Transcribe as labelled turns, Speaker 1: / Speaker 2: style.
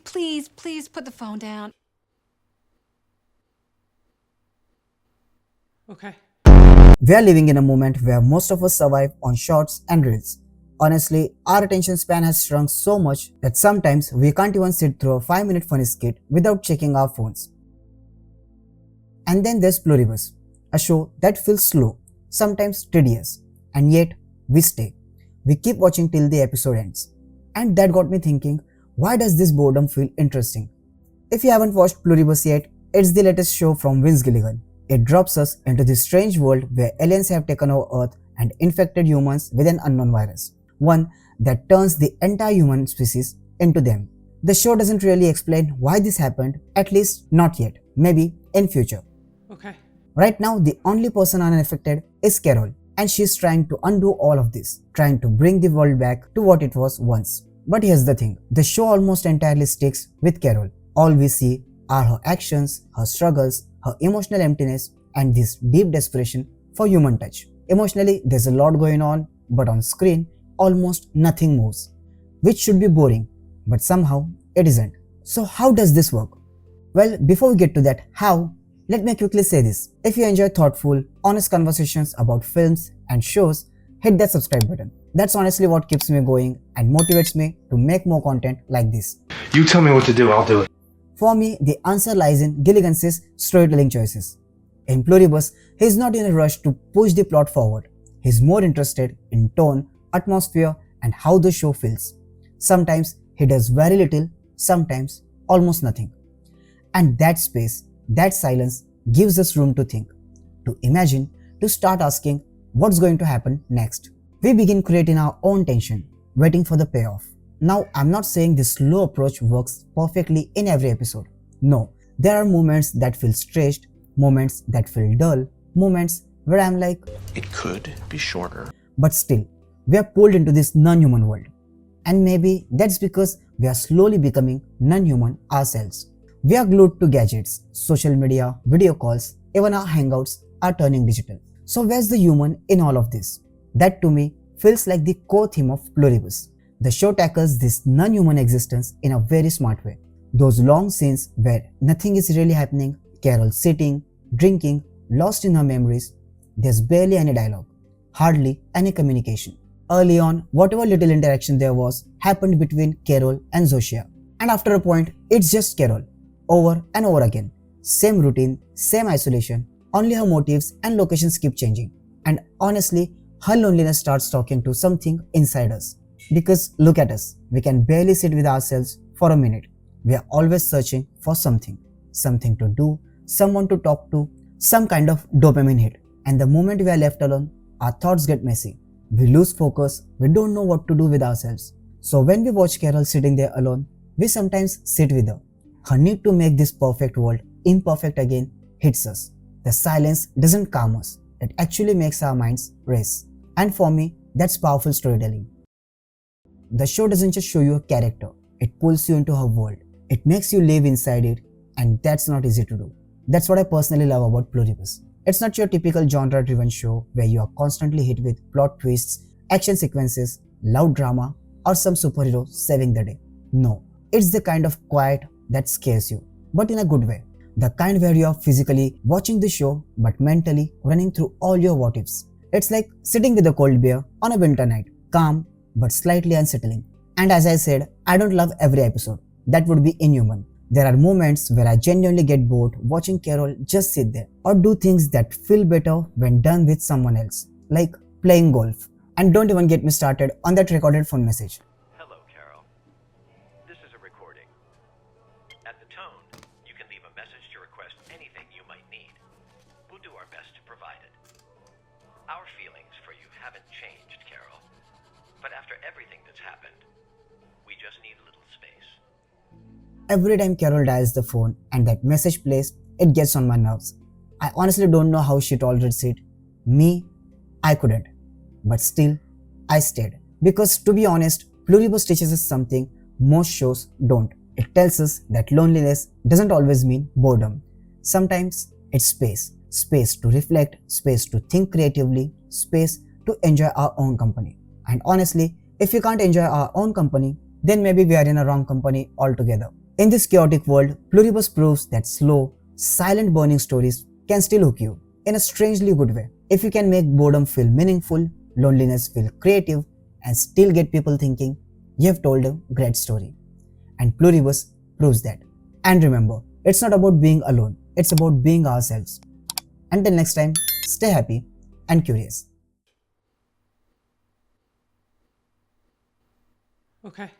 Speaker 1: please put the phone down.
Speaker 2: Okay.
Speaker 3: We are living in a moment where most of us survive on shorts and reels. Honestly, our attention span has shrunk so much that sometimes we can't even sit through a 5-minute funny skit without checking our phones. And then there's Pluribus, a show that feels slow, sometimes tedious, and yet we stay. We keep watching till the episode ends. And that got me thinking, why does this boredom feel interesting? If you haven't watched Pluribus yet, it's the latest show from Vince Gilligan. It drops us into this strange world where aliens have taken over Earth and infected humans with an unknown virus. One that turns the entire human species into them. The show doesn't really explain why this happened, at least not yet, maybe in future.
Speaker 2: Okay.
Speaker 3: Right now, the only person unaffected is Carol, and she's trying to undo all of this, trying to bring the world back to what it was once. But here's the thing, the show almost entirely sticks with Carol. All we see are her actions, her struggles, her emotional emptiness, and this deep desperation for human touch. Emotionally, there's a lot going on, but on screen, almost nothing moves, which should be boring, but somehow it isn't. So how does this work? Well, before we get to that how, let me quickly say this. If you enjoy thoughtful, honest conversations about films and shows, hit that subscribe button. That's honestly what keeps me going and motivates me to make more content like this.
Speaker 2: You tell me what to do, I'll do it.
Speaker 3: For me, the answer lies in Gilligan's storytelling choices. In Pluribus, he is not in a rush to push the plot forward. He is more interested in tone, atmosphere, and how the show feels. Sometimes he does very little, sometimes almost nothing. And that space, that silence gives us room to think, to imagine, to start asking what's going to happen next. We begin creating our own tension, waiting for the payoff. Now, I'm not saying this slow approach works perfectly in every episode. No, there are moments that feel stretched, moments that feel dull, moments where I'm like,
Speaker 4: it could be shorter.
Speaker 3: But still, we are pulled into this non-human world. And maybe that's because we are slowly becoming non-human ourselves. We are glued to gadgets, social media, video calls, even our hangouts are turning digital. So where's the human in all of this? That to me feels like the core theme of Pluribus. The show tackles this non-human existence in a very smart way. Those long scenes where nothing is really happening, Carol sitting, drinking, lost in her memories, there's barely any dialogue, hardly any communication. Early on, whatever little interaction there was happened between Carol and Zosia. And after a point, it's just Carol, over and over again. Same routine, same isolation, only her motives and locations keep changing. And honestly, her loneliness starts talking to something inside us. Because look at us, we can barely sit with ourselves for a minute. We are always searching for something to do, someone to talk to, some kind of dopamine hit. And the moment we are left alone, our thoughts get messy. We lose focus, we don't know what to do with ourselves. So when we watch Carol sitting there alone, we sometimes sit with her. Her need to make this perfect world imperfect again hits us. The silence doesn't calm us, it actually makes our minds race. And for me, that's powerful storytelling. The show doesn't just show you a character, it pulls you into her world. It makes you live inside it, and that's not easy to do. That's what I personally love about Pluribus. It's not your typical genre-driven show where you are constantly hit with plot twists, action sequences, loud drama, or some superhero saving the day. No, it's the kind of quiet that scares you, but in a good way. The kind where you are physically watching the show, but mentally running through all your what-ifs. It's like sitting with a cold beer on a winter night, calm, but slightly unsettling. And as I said, I don't love every episode. That would be inhuman. There are moments where I genuinely get bored watching Carol just sit there or do things that feel better when done with someone else, like playing golf. And don't even get me started on that recorded phone message.
Speaker 5: Hello, Carol. This is a recording. At the tone, you can leave a message to request anything you might need. We'll do our best to provide it. Our feelings for you haven't changed, Carol. But after everything that's happened, we just need a little space.
Speaker 3: Every time Carol dials the phone and that message plays, it gets on my nerves. I honestly don't know how she tolerates it. Me, I couldn't. But still, I stayed. Because to be honest, Pluribus teaches us something most shows don't. It tells us that loneliness doesn't always mean boredom. Sometimes it's space. Space to reflect, space to think creatively, space to enjoy our own company. And honestly, if we can't enjoy our own company, then maybe we are in a wrong company altogether. In this chaotic world, Pluribus proves that slow, silent burning stories can still hook you in a strangely good way. If you can make boredom feel meaningful, loneliness feel creative, and still get people thinking, you have told a great story. And Pluribus proves that. And remember, it's not about being alone, it's about being ourselves. Until next time, stay happy and curious.
Speaker 1: Okay.